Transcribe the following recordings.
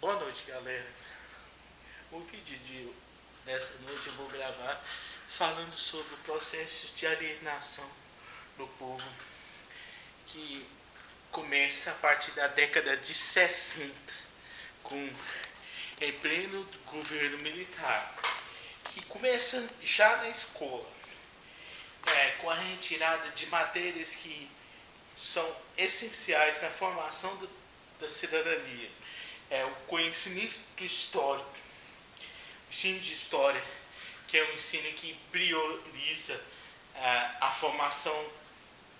Boa noite, galera. O dessa noite eu vou gravar falando sobre o processo de alienação do povo que começa a partir da década de 60, em pleno governo militar, que começa já na escola, com a retirada de matérias que são essenciais na formação da cidadania. O conhecimento histórico, o ensino de história, que é um ensino que prioriza a formação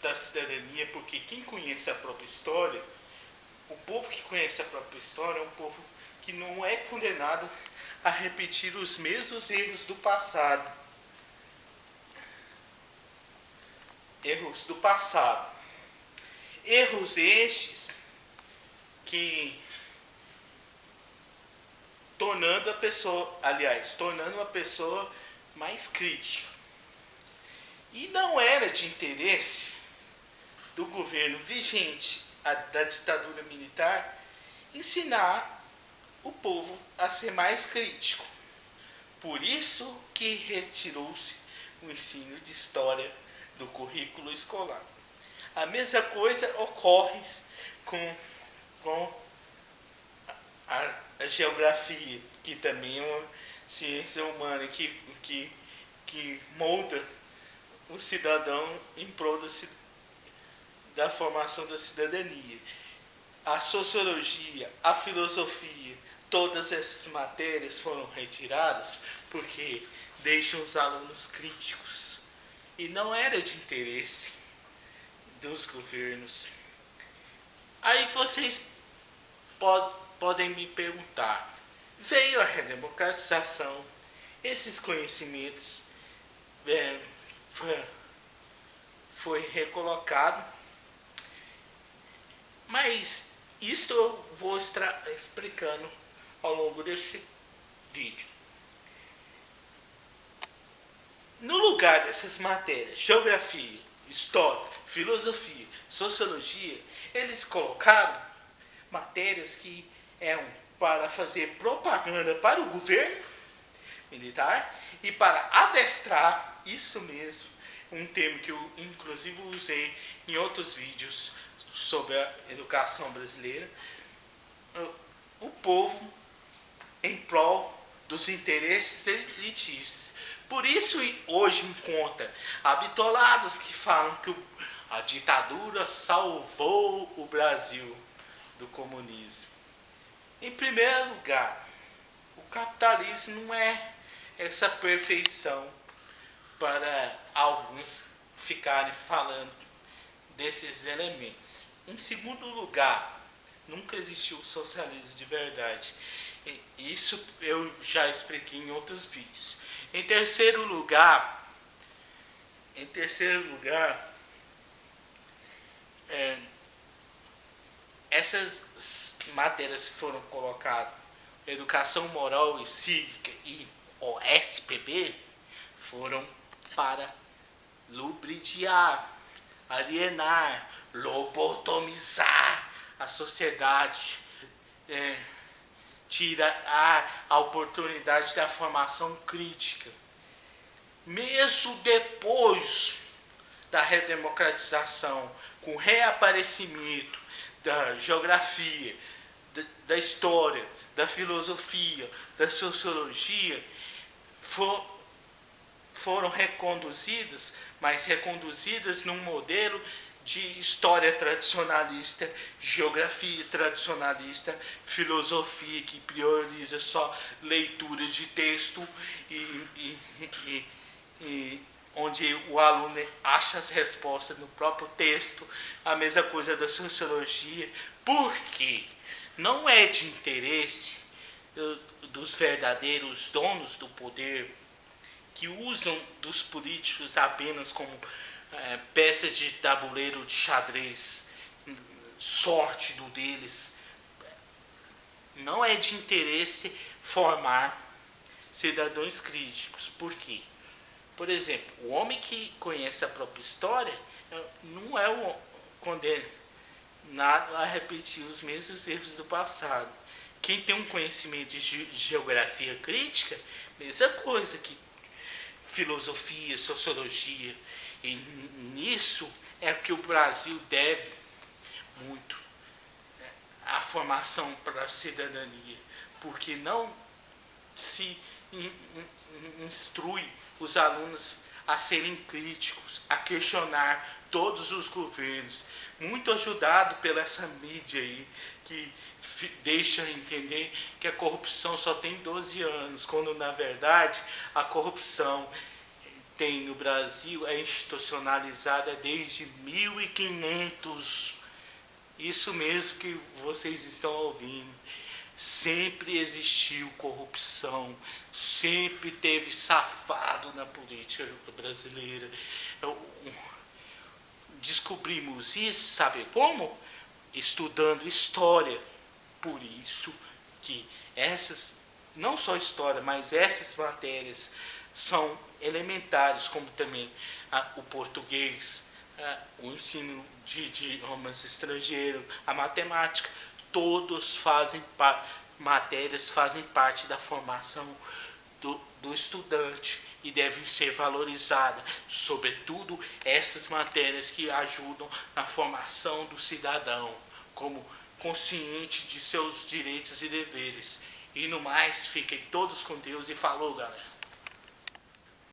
da cidadania, porque quem conhece a própria história, o povo que conhece a própria história é um povo que não é condenado a repetir os mesmos erros do passado. Erros estes que tornando a pessoa mais crítica. E não era de interesse do governo vigente da ditadura militar ensinar o povo a ser mais crítico. Por isso que retirou-se o ensino de história do currículo escolar. A mesma coisa ocorre com a geografia, que também é uma ciência humana que molda o cidadão em prol da formação da cidadania. A sociologia, a filosofia, todas essas matérias foram retiradas porque deixam os alunos críticos. E não era de interesse dos governos. Aí vocês podem me perguntar, veio a redemocratização, esses conhecimentos foi recolocado, mas isso eu vou estar explicando ao longo desse vídeo. No lugar dessas matérias, geografia, história, filosofia, sociologia, eles colocaram matérias que eram para fazer propaganda para o governo militar e para adestrar, isso mesmo, um termo que eu inclusive usei em outros vídeos sobre a educação brasileira, o povo em prol dos interesses elitistas. Por isso hoje encontra habitolados que falam que a ditadura salvou o Brasil do comunismo. Em primeiro lugar, o capitalismo não é essa perfeição para alguns ficarem falando desses elementos. Em segundo lugar, nunca existiu o socialismo de verdade. Isso eu já expliquei em outros vídeos. Em terceiro lugar, essas matérias que foram colocadas, educação moral e cívica e o SPB, foram para lubridiar, alienar, lobotomizar a sociedade, tirar a oportunidade da formação crítica. Mesmo depois da redemocratização, com o reaparecimento da geografia, da história, da filosofia, da sociologia, foram reconduzidas, mas reconduzidas num modelo de história tradicionalista, geografia tradicionalista, filosofia que prioriza só leitura de texto e onde o aluno acha as respostas no próprio texto. A mesma coisa da sociologia, porque não é de interesse dos verdadeiros donos do poder, que usam dos políticos apenas como peças de tabuleiro de xadrez, sorte do deles. Não é de interesse formar cidadãos críticos. Por quê? Por exemplo, o homem que conhece a própria história não é condenado a repetir os mesmos erros do passado. Quem tem um conhecimento de geografia crítica, mesma coisa que filosofia, sociologia. E nisso é que o Brasil deve muito a formação para a cidadania, porque não se instrui os alunos a serem críticos, a questionar todos os governos, muito ajudado pela essa mídia aí, que deixa entender que a corrupção só tem 12 anos, quando na verdade a corrupção tem no Brasil é institucionalizada desde 1500. Isso mesmo que vocês estão ouvindo. Sempre existiu corrupção, sempre teve safado na política brasileira. Descobrimos isso, sabe como? Estudando história. Por isso que essas, não só história, mas essas matérias são elementares, como também o português, o ensino de idiomas estrangeiros, a matemática, todos matérias fazem parte da formação do estudante e devem ser valorizadas, sobretudo essas matérias que ajudam na formação do cidadão, como consciente de seus direitos e deveres. E no mais, fiquem todos com Deus e falou, galera.